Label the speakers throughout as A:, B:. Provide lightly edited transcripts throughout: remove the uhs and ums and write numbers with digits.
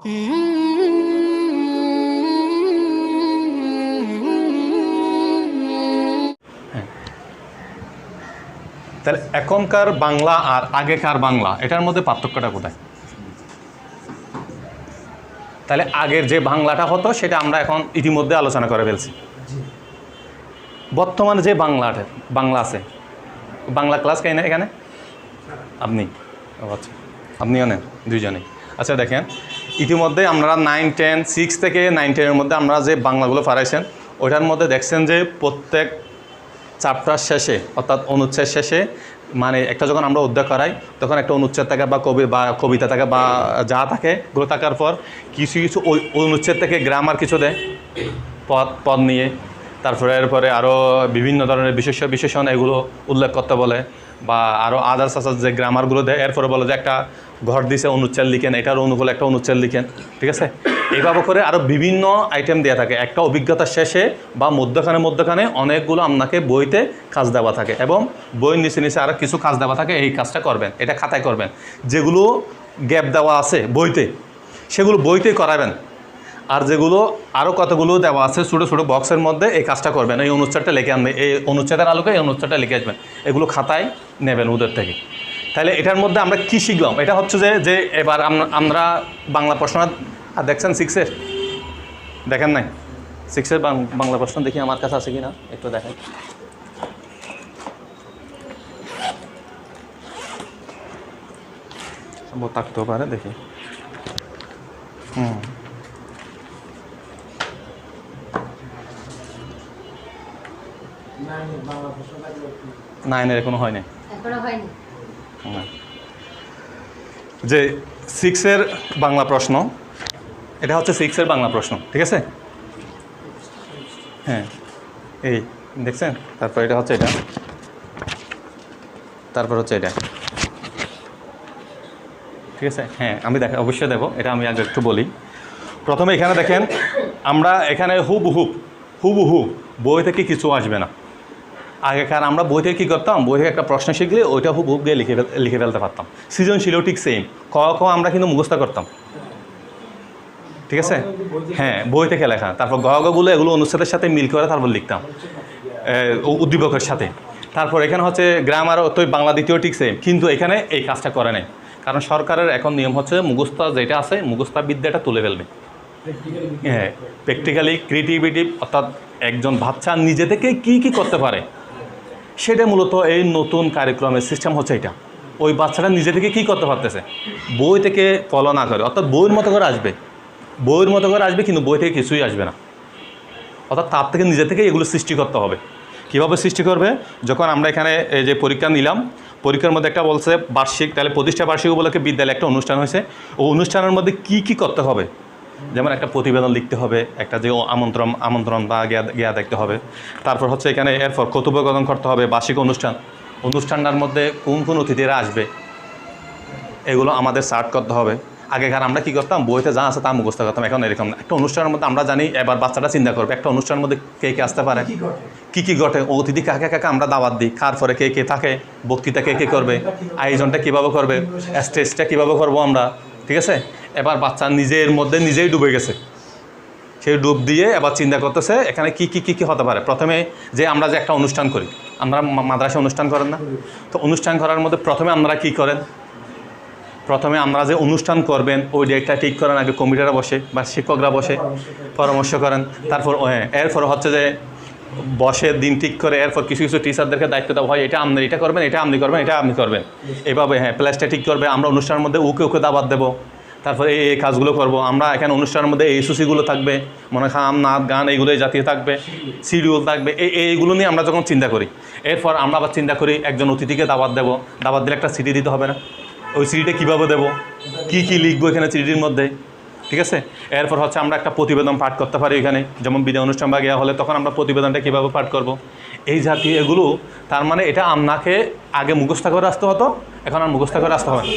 A: তাহলে এখনকার বাংলা আর আগেকার বাংলা এটার মধ্যে পার্থক্যটা কোথায়? তাহলে আগের যে বাংলাটা হতো সেটা আমরা এখন ইতিমধ্যে আলোচনা করে ফেলছি। বর্তমানে যে বাংলা আছে, বাংলা ক্লাস কে না এখানে? আপনি? আচ্ছা, আপনিও নেন, দুইজনেই। আচ্ছা দেখেন, ইতিমধ্যে আমরা 9, 10, 6 থেকে 9, 10-এর মধ্যে আমরা যে বাংলাগুলো পারাইছেন ওইটার মধ্যে দেখছেন যে প্রত্যেক চ্যাপ্টার শেষে অর্থাৎ অনুচ্ছেদ শেষে, মানে একটা যখন আমরা অধ্যায় করাই তখন একটা অনুচ্ছেদ থাকে বা কবিতা থাকে বা যা থাকে, ওগুলো থাকার পর কিছু কিছু ওই অনুচ্ছেদ থেকে গ্রামার কিছু দেয়, পদ নিয়ে, তারপরে এরপরে আরও বিভিন্ন ধরনের বিশেষণ এগুলো উল্লেখ করতে বলে, বা আরও আদার্স যে গ্রামারগুলো দেয়। এরপরে বলে যে একটা ঘর দিছে, অনুচ্ছেদ লিখেন, এটার অনুকূলে একটা অনুচ্ছেদ লিখেন, ঠিক আছে? এইভাবে করে আরও বিভিন্ন আইটেম দেওয়া থাকে। একটা অভিজ্ঞতার শেষে বা মধ্যখানে অনেকগুলো আপনাকে বইতে কাজ দেওয়া থাকে, এবং বইয়ের নিচে আরও কিছু কাজ দেওয়া থাকে, এই কাজটা করবেন, এটা খাতায় করবেন। যেগুলো গ্যাপ দেওয়া আছে বইতে সেগুলো বইতেই করাবেন, আর যেগুলো আরও কতগুলো দেওয়া আছে ছোটো ছোটো বক্সের মধ্যে এই কাজটা করবেন, এই অনুচ্ছেদটা লিখে আনবেন, এই অনুচ্ছেদের আলোকে এই অনুচ্ছেদটা লিখে আসবেন, এগুলো খাতায় নেবেন ওদের থেকে। তাহলে এটার মধ্যে আমরা কী শিখলাম? এটা হচ্ছে যে এবার আমরা বাংলা প্রশ্ন দেখছেন 6-এর, দেখেন নাই? 6-এর বাংলা প্রশ্ন দেখি আমার কাছে আছে কি না একটু দেখেন। থাকতেও পারে, দেখি। নাইনের এখনো হয়নি, যে 6-এর বাংলা প্রশ্ন, এটা হচ্ছে 6-এর বাংলা প্রশ্ন, ঠিক আছে? হ্যাঁ, এই দেখছেন? তারপর এটা হচ্ছে এটা, তারপর হচ্ছে এটা, ঠিক আছে? হ্যাঁ, আমি অবশ্যই দেবো, এটা আমি আগে একটু বলি। প্রথমে এখানে দেখেন, আমরা এখানে হুবহু বই থেকে কিছু আসবে না। আগেকার আমরা বই থেকে কী করতাম, বই থেকে একটা প্রশ্ন শিখলে ওইটা হুবহু গিয়ে লিখে ফেলতে পারতাম। সৃজনশীলও ঠিক সেম, ক আমরা কিন্তু মুখস্থ করতাম, ঠিক আছে? হ্যাঁ, বই থেকে লেখা, তারপর গগুলো এগুলো অনুচ্ছেদের সাথে মিল করে তারপর লিখতাম উদ্দীপকের সাথে। তারপর এখানে হচ্ছে গ্রামার তো বাংলা দ্বিতীয় ঠিক সেম, কিন্তু এখানে এই কাজটা করে নাই, কারণ সরকারের এখন নিয়ম হচ্ছে মুখস্থ যেটা আছে মুখস্থ বিদ্যাটা তুলে ফেলবে। হ্যাঁ, প্র্যাকটিক্যালি ক্রিয়েটিভিটি, অর্থাৎ একজন বাচ্চা নিজে থেকে কী করতে পারে সেটা মূলত এই নতুন কারিকুলামের সিস্টেম হচ্ছে এটা। ওই বাচ্চাটা নিজে থেকে কী করতে পারতেছে, বই থেকে ফলো না করে, অর্থাৎ বইয়ের মতো করে আসবে, কিন্তু বই থেকে কিছুই আসবে না। অর্থাৎ তার থেকে নিজে থেকে এগুলো সৃষ্টি করতে হবে। কীভাবে সৃষ্টি করবে? যখন আমরা এখানে এই যে পরীক্ষা নিলাম, পরীক্ষার মধ্যে একটা বলছে বার্ষিক, তাহলে প্রতিষ্ঠা বার্ষিক উপলক্ষে বিদ্যালয়ে একটা অনুষ্ঠান হয়েছে, ও অনুষ্ঠানের মধ্যে কী করতে হবে, যেমন একটা প্রতিবেদন লিখতে হবে, একটা যে আমন্ত্রণ বা গিয়া দেখতে হবে, তারপর হচ্ছে এখানে এরপর কথোপকথন করতে হবে, বার্ষিক অনুষ্ঠানটার মধ্যে কোন অতিথিরা আসবে এগুলো আমাদের সার্ট করতে হবে। আগেকার আমরা কী করতাম, বইতে যা আছে তা মুখস্থ করতাম, এখন এরকম না। একটা অনুষ্ঠানের মধ্যে আমরা জানি, এবার বাচ্চাটা চিন্তা করবে একটা অনুষ্ঠানের মধ্যে কে আসতে পারে, কী ঘটে, অতিথি কাকে আমরা দাওয়াত দিই, কার পরে কে থাকে, বক্তৃতা কে করবে, আয়োজনটা কীভাবে করবে, স্টেজটা কীভাবে করবো আমরা, ঠিক আছে? এবার বাচ্চা নিজের মধ্যে নিজেই ডুবে গেছে, সেই ডুব দিয়ে এবার চিন্তা করতেছে এখানে কী হতে পারে। প্রথমে যে আমরা যে একটা অনুষ্ঠান করি, আমরা মাদ্রাসা অনুষ্ঠান করেন না, তো অনুষ্ঠান করার মধ্যে প্রথমে আমরা কী করেন, প্রথমে আমরা যে অনুষ্ঠান করবেন ওই ডেটটা ঠিক করেন, আগে কমিটিরা বসে বা শিক্ষকরা বসে পরামর্শ করেন, তারপর এরপর হচ্ছে যে বসে দিন ঠিক করে, এরপর কিছু টিচারদেরকে দায়িত্ব দেওয়া হয়, এটা আপনার এটা করবেন, এটা আপনি করবেন, এভাবে প্লেসটা ঠিক করবে, আমরা অনুষ্ঠানের মধ্যে ওকে দাবাত দেবো, তারপরে এই কাজগুলো করব। আমরা এখানে অনুষ্ঠানের মধ্যে এই সুসিগুলো থাকবে, মনে খাম নাচ গান এইগুলোই জাতীয় থাকবে, শিডিউল থাকবে, এইগুলো নিয়ে আমরা যখন চিন্তা করি, এরপর আমরা আবার চিন্তা করি একজন অতিথিকে দাবাত দেবো, দাবাত দিলে একটা সিডি দিতে হবে না, ওই সিডিটা কীভাবে দেবো, কী লিখবো এখানে সিডির মধ্যে, ঠিক আছে? এরপর হচ্ছে আমরা একটা প্রতিবেদন পাঠ করতে পারি এখানে, যেমন বিদায় অনুষ্ঠান বা গিয়া হলে তখন আমরা প্রতিবেদনটা কীভাবে পাঠ করব, এই জাতীয় এগুলো। তার মানে এটা আপনাকে আগে মুখস্থ করে আসতে হতো, এখন আর মুখস্থ করে আসতে হবে না,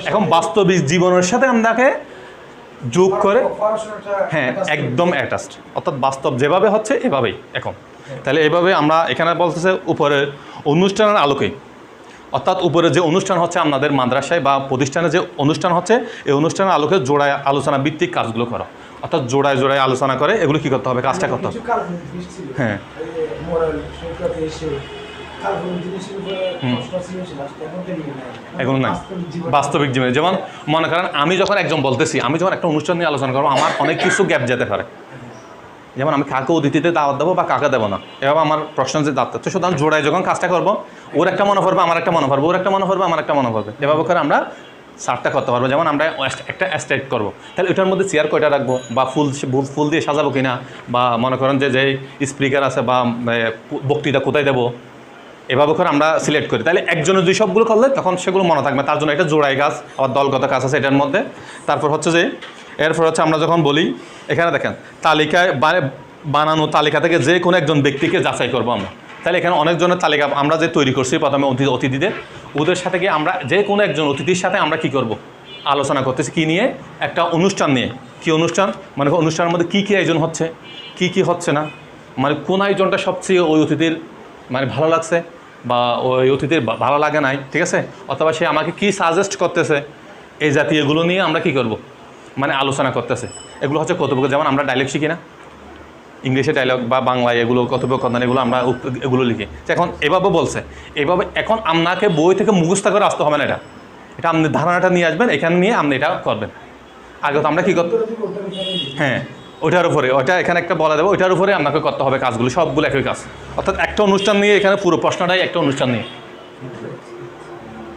A: এখন বাস্তবিক জীবনের সাথে আপনাকে যোগ করে, হ্যাঁ একদম অ্যাটাচড, অর্থাৎ বাস্তব যেভাবে হচ্ছে এভাবেই এখন। তাহলে এভাবে আমরা এখানে বলতেছে উপরে অনুষ্ঠানের আলোকে, অর্থাৎ উপরে যে অনুষ্ঠান হচ্ছে আপনাদের মাদ্রাসায় বা প্রতিষ্ঠানে যে অনুষ্ঠান হচ্ছে এই অনুষ্ঠানের আলোকে জোড়ায় আলোচনা ভিত্তিক কাজগুলো করো, অর্থাৎ জোড়ায় জোড়ায় আলোচনা করে এগুলো কী করতে হবে, কাজটা করতে হবে। হ্যাঁ এগুলো নাই বাস্তবিক জীবনে। যেমন মনে করেন আমি যখন একজন বলতেছি, আমি যখন একটা অনুষ্ঠান নিয়ে আলোচনা করবো, আমার অনেক কিছু গ্যাপ যেতে পারে। যেমন আমি কাকে অতিথিতে দাওয়াত দেবো বা কাকে দেবো না, এভাবে আমার প্রশ্ন যে দাঁড়াতে হচ্ছে। সুতরাং জোড়ায় যখন কাজটা করবো, ওর একটা মনে পড়বে, আমার একটা মনে পড়বে, ওর একটা মনে পড়বে, আমার একটা মনে পড়বে, এভাবে করে আমরা সারটা করতে পারবো। যেমন আমরা একটা স্টেট করবো, তাহলে এটার মধ্যে চেয়ার কয়টা রাখবো, বা ফুল দিয়ে সাজাবো কিনা, বা মনে করেন যে স্পিকার আছে বা বক্তৃতা কোথায় দেবো, এভাবে করে আমরা সিলেক্ট করি। তাহলে একজনের দুই সবগুলো করলে তখন সেগুলো মনে থাকবে। তার জন্য এটা জোড়াই কাজ, আবার দলগত কাজ আছে এটার মধ্যে। তারপর হচ্ছে যে এরপর হচ্ছে আমরা যখন বলি, এখানে দেখেন তালিকায় বানানো তালিকা থেকে যে কোনো একজন ব্যক্তিকে যাচাই করবো আমরা। তাহলে এখানে অনেকজনের তালিকা আমরা যে তৈরি করছি প্রথমে অতিথিদের, ওদের সাথে গিয়ে আমরা যে কোনো একজন অতিথির সাথে আমরা কি করব, আলোচনা করতেছি কী নিয়ে, একটা অনুষ্ঠান নিয়ে। কি অনুষ্ঠান মানে অনুষ্ঠানের মধ্যে কী কী আয়োজন হচ্ছে, কি কি হচ্ছে না, মানে কোন আয়োজনটা সবচেয়ে ওই অতিথির মানে ভালো লাগছে বা ওই অতিথির ভালো লাগে নাই, ঠিক আছে, অথবা সে আমাকে কি সাজেস্ট করতেছে, এই জাতীয় এগুলো নিয়ে আমরা কি করব, মানে আলোচনা করতেছে। এগুলো হচ্ছে কথোপকথন। যেমন আমরা ডায়লগ শিখি না, ইংলিশে ডায়লগ বা বাংলায় এগুলো কথোপকথন, এগুলো আমরা এগুলো লিখি। এখন এভাবে বলছে, এভাবে এখন আপনাকে বই থেকে মুখস্থ করে আসতে হবে না, এটা আপনি ধারণাটা নিয়ে আসবেন, এখানে নিয়ে আপনি এটা করবেন। আগে তো আমরা কী করতে, হ্যাঁ ওইটার উপরে, ওইটা এখানে একটা বলা দেবো, ওইটার উপরে আপনাকে করতে হবে কাজগুলো, সবগুলো একই কাজ। অর্থাৎ একটা অনুষ্ঠান নিয়ে এখানে পুরো প্রশ্নটাই একটা অনুষ্ঠান নিয়ে,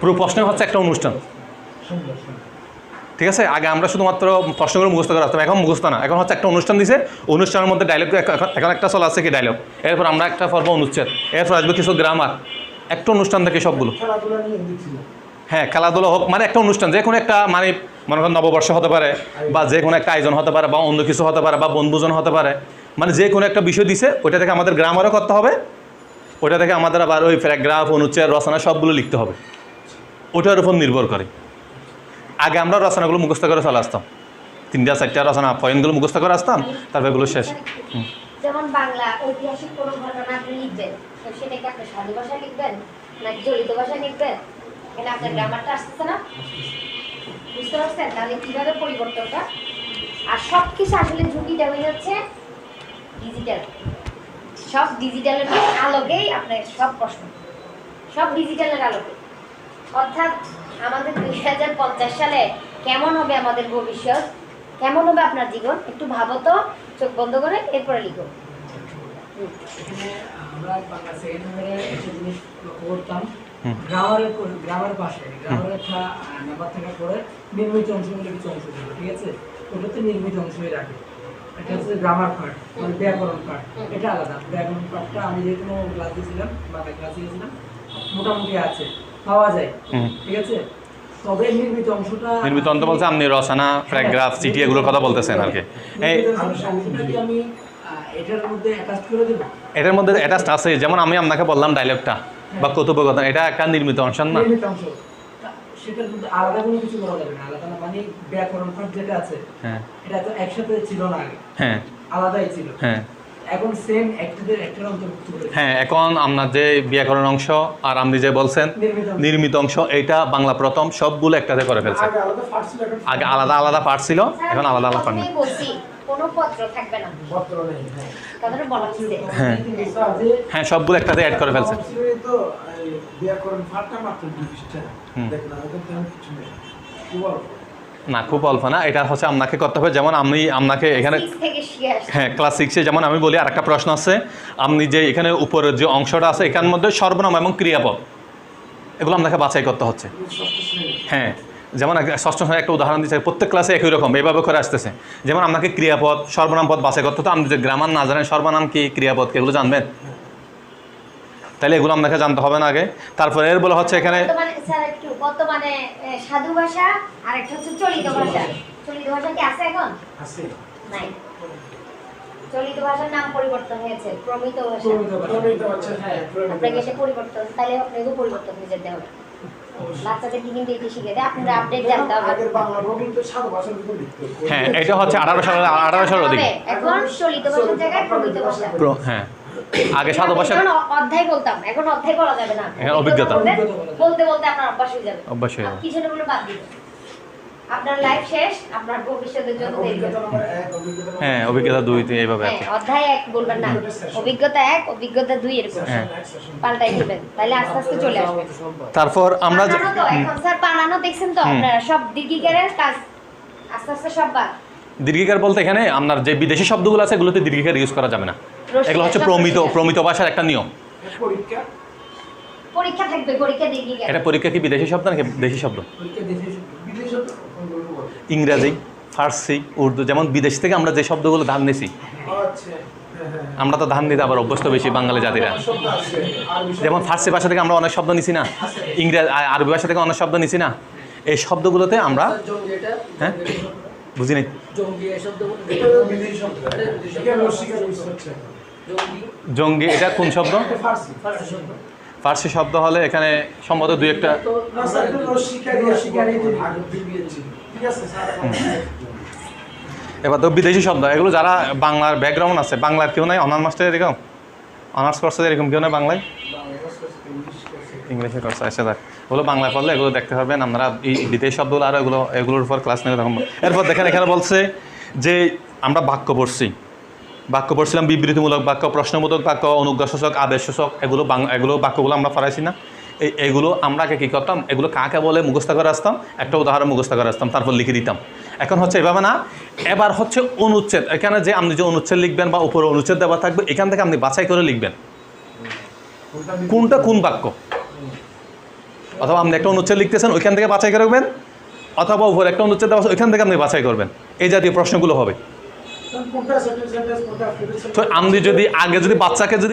A: পুরো প্রশ্ন হচ্ছে একটা অনুষ্ঠান, ঠিক আছে। আগে আমরা শুধুমাত্র প্রশ্নগুলো মুখস্থ করে আসতাম, এখন মুখস্থ না, এখন হচ্ছে একটা অনুষ্ঠান দিছে, অনুষ্ঠানের মধ্যে ডায়লগ এখন একটা চলে আসছে কি ডায়লগ, এরপর আমরা একটা পর্ব অনুচ্ছেদ, এরপর আসবে কিছু গ্রামার, একটা অনুষ্ঠান থেকে সবগুলো। হ্যাঁ খেলাধুলা হোক, মানে একটা অনুষ্ঠান, যে কোনো একটা, মানে মনে করেন নববর্ষ হতে পারে, বা যে কোনো একটা আয়োজন হতে পারে, বা অন্য কিছু হতে পারে, বা বনভোজন হতে পারে, মানে যে কোনো একটা বিষয় দিছে, ওইটা থেকে আমাদের গ্রামারও করতে হবে, ওইটা থেকে আমাদের আবার ওই প্যারাগ্রাফ, অনুচ্ছেদ, রচনা সবগুলো লিখতে হবে, ওইটার উপর নির্ভর করে। আগে আমরা রচনাগুলো মুখস্থ করে চলে আসতাম, 3-4টা রচনা পয়েন্টগুলো মুখস্থ করে আসতাম, তারপর এগুলো শেষ।
B: যেমন বাংলা ঐতিহাসিক কোনো ঘটনা আপনি লিখবেন, তো সেটাকে আপনি সাধু ভাষা লিখবেন নাকি জড়িত ভাষা লিখবেন, এখানে আপনার গ্রামারটা আসতেছে না, বুঝতে পারছেন? তাহলে কীভাবে পরিবর্তনটা, আর সব কিছু আসলে ঝুঁকিটা হয়ে যাচ্ছে ডিজিটাল, সব ডিজিটালের আলোকেই আপনার সব প্রশ্ন, সব ডিজিটালের আলোকে। অর্থাৎ আমাদের 2050 সালে কেমন হবে আমাদের ভবিষ্যৎ, কেমন হবে আপনার জীবন, একটু ভাবো তো, চোখ বন্ধ করে, এরপরে লিখো।
C: আমরা বাংলা সেকেন্ড ইয়ারে একটা জিনিস লক্ষ্য করতাম, গ্রামারের পাশে গ্রামারের একটা নাম্বার থাকার পরে নির্মিত অংশ বলে কিছু অংশ ছিল, ঠিক আছে, ওটাতে নির্মিত অংশই রাখে। এটা হচ্ছে গ্রামার পার্ট, মানে ব্যাকরণ পার্ট, এটা আলাদা। ব্যাকরণ পার্টটা আমি যে কোনো ক্লাসে ছিলাম, বাংলা ক্লাসে গেছিলাম, মোটামুটি আছে, পাওয়া যায়, ঠিক আছে। তবে নির্মিত অংশটা,
A: নির্মিত অংশ বলতে আপনি রচনা, প্যারাগ্রাফ, চিঠি এগুলোর কথা বলতেছেন আর কি। এই
C: আমি এটার মধ্যে অ্যাটাচ করে দেব,
A: এটার মধ্যে অ্যাটাচড আছে, যেমন আমি আপনাকে বললাম ডায়লগটা বা কথোপকথন, এটা একটা নির্মিত অংশ না,
C: নির্মিত অংশ, সেটার মধ্যে আলাদা কোনো কিছু করা যাবে না, আলাদা না, মানে ব্যাকরণ পার্ট যেটা আছে,
A: হ্যাঁ
C: এটা তো একসাথে ছিল না আগে,
A: হ্যাঁ
C: আলাদাই ছিল,
A: হ্যাঁ
C: এখন সেম একটার অন্তর্ভুক্ত করে।
A: হ্যাঁ এখন আপনার যে ব্যাকরণ অংশ আর আপনি যে বলছেন নির্মিত অংশ, এইটা বাংলা প্রথম সবগুলো একটাতে করে ফেলছে। আগে আলাদা আলাদা পার্ট ছিল, এখন আলাদা আলাদা পার্ট নেই।
B: কোনো পত্র থাকবে না, পত্র নেই, কথাটা বলা হচ্ছে।
A: হ্যাঁ হ্যাঁ সবগুলো একটাতে অ্যাড করে ফেলছে।
D: তো ব্যাকরণ পাঠটা মাত্র 2 পৃষ্ঠা, দেখেন আমাদের তেমন কিছু নেই,
A: না খুব অল্প না, এটা হচ্ছে আপনাকে করতে হবে। যেমন আমি আপনাকে এখানে, হ্যাঁ ক্লাস 6-এ যেমন আমি বলি, আর একটা প্রশ্ন আছে, আপনি যে এখানে উপরের যে অংশটা আছে এখানের মধ্যে সর্বনাম এবং ক্রিয়াপদ এগুলো আপনাকে বাছাই করতে হচ্ছে। হ্যাঁ যেমন ষষ্ঠ শ্রেণীর একটা উদাহরণ দিচ্ছে, প্রত্যেক ক্লাসে একই রকম এইভাবে করে আসতেছে। যেমন আপনাকে ক্রিয়াপদ, সর্বনাম পদ বাছাই করতে হতো, আপনি যে গ্রামার না জানেন সর্বনাম কি, ক্রিয়াপদ কি, এগুলো জানবেন, তাহলে এগুলো আপনাকে জানতে হবে না আগে। তারপরে এর বলে হচ্ছে এখানে
B: বর্তমানে সাধু ভাষা আর একটা হচ্ছে চলিত ভাষা। চলিত ভাষা কি আছে এখন?
D: আছে
B: নাই, চলিত ভাষার নাম পরিবর্তন হয়েছে, প্রমিত ভাষা। আপনাকে এটা পরিবর্তন, তাহলে আপনাকে পরিবর্তন হয়ে যেতে হবে। বাচ্চাদেরকে কিন্তু এটি শিখে দেয়, আপনারা আপডেট জানতে হবে।
D: আগের বাংলা কিন্তু সাধু ভাষার ভিতর লিখতে,
A: হ্যাঁ এটা হচ্ছে 1800 ওদিকে,
B: এখন চলিত ভাষার জায়গায় প্রমিত ভাষা।
A: হ্যাঁ আগে সাধু ভাষা
B: এখন অধ্যায় বলতাম, এখন অধ্যায় বলা যাবে না।
A: এখন অভিজ্ঞতা।
B: বলতে বলতে আপনার অভ্যাস হয়ে যাবে।
A: অভ্যাস হয়ে যাবে।
B: কিছু না বলে বাদ দিবেন। আপনার লাইফ শেষ, আপনার ভবিষ্যতের জন্য দেরি
D: অভিজ্ঞতা
B: করবেন।
D: নম্বর 1, অভিজ্ঞতা নম্বর
A: হ্যাঁ অভিজ্ঞতা 2 এইভাবে
B: হ্যাঁ,
A: আছে।
B: অধ্যায় 1 বলবেন না, অভিজ্ঞতা 1, অভিজ্ঞতা 2 এরকম
A: হ্যাঁ।
B: পাল্টাই দিবেন, তাহলে আস্তে আস্তে চলে আসবে।
A: তারপর আমরা
B: বানানো তো, এখন স্যার বানানো দেখছেন তো আপনারা, সব দীর্ঘিকারের কাজ আস্তে আস্তে সব বাদ।
A: দীর্ঘিকার বলতে এখানে আপনার যে বিদেশি শব্দগুলো আছে এগুলোতে দীর্ঘিকার ইউজ করা যাবে না। এগুলো হচ্ছে প্রমিত ভাষার একটা নিয়ম।
D: পরীক্ষা
B: পরীক্ষা থাকবে, পরীক্ষা দীর্ঘিকার।
A: এটা পরীক্ষা কি বিদেশি শব্দ নাকি দেশি শব্দ?
C: পরীক্ষা দেশে
D: বিদেশে তো কোনগুলো বলে?
A: ইংরেজি, ফার্সি, উর্দু, যেমন বিদেশ থেকে আমরা যে শব্দগুলো ধার নিছি,
D: আচ্ছা হ্যাঁ
A: আমরা তো ধান নিতে আবার অভ্যস্ত বেশি বাঙালি জাতিরা।
D: শব্দ আছে আর বিষয়
A: যেমন ফার্সি ভাষা থেকে আমরা অনেক শব্দ নিছি না, ইংরেজি আরবি ভাষা থেকে অনেক শব্দ নিছি না, এই শব্দগুলোতে আমরা হ্যাঁ বুঝি নাই।
D: এটা বিদেশি শব্দ এটা রসিকার ইউজ হচ্ছে
A: জঙ্গি এটা কোন শব্দ?
D: এটা ফার্সি
A: ফার্সি শব্দ হলে এখানে সম্ভবত 2-1টা।
D: না স্যার এটা রসিকারই আগে দিয়েছি ঠিক আছে স্যার
A: এবার তো বিদেশি শব্দ এগুলো যারা বাংলার ব্যাকগ্রাউন্ড আছে, বাংলার কেউ নাই অনার্স মাস্টার এরকম, অনার্স করছে এরকম কেউ নাই বাংলায়, ইংলিশে করছে আসে দেখ ওগুলো বাংলায় পড়লে এগুলো দেখতে পারবেন আপনারা। এই বিদেশি শব্দগুলো আর এগুলোর উপর ক্লাস নেবে তখন। এরপর দেখেন এখানে বলছে যে আমরা বাক্য পড়ছিলাম, বিবৃতিমূলক বাক্য, প্রশ্নবোধক বাক্য, অনুজ্ঞাসূচক, আদেশসূচক, এগুলো বাক্যগুলো আমরা পড়াইছি না। এগুলো আমরা আগে কী করতাম, এগুলো কাকে বলে মুখস্থ করে আসতাম, একটা উদাহরণ মুখস্থ করে আসতাম, তারপর লিখে দিতাম। এখন হচ্ছে এভাবে না, এবার হচ্ছে অনুচ্ছেদ। এখানে যে আপনি যে অনুচ্ছেদ লিখবেন বা উপরে অনুচ্ছেদ দেওয়া থাকবে, এখান থেকে আপনি বাছাই করে লিখবেন কোনটা কোন বাক্য। অথবা আপনি একটা অনুচ্ছেদ লিখতেছেন ওইখান থেকে বাছাই করবেন, অথবা উপরে একটা অনুচ্ছেদ দেওয়া আছে ওইখান থেকে আপনি বাছাই করবেন। এই জাতীয় প্রশ্নগুলো হবে।
D: কোনটা সেন্টেন্স কোনটা
A: তো আপনি যদি আগে যদি বাচ্চাকে যদি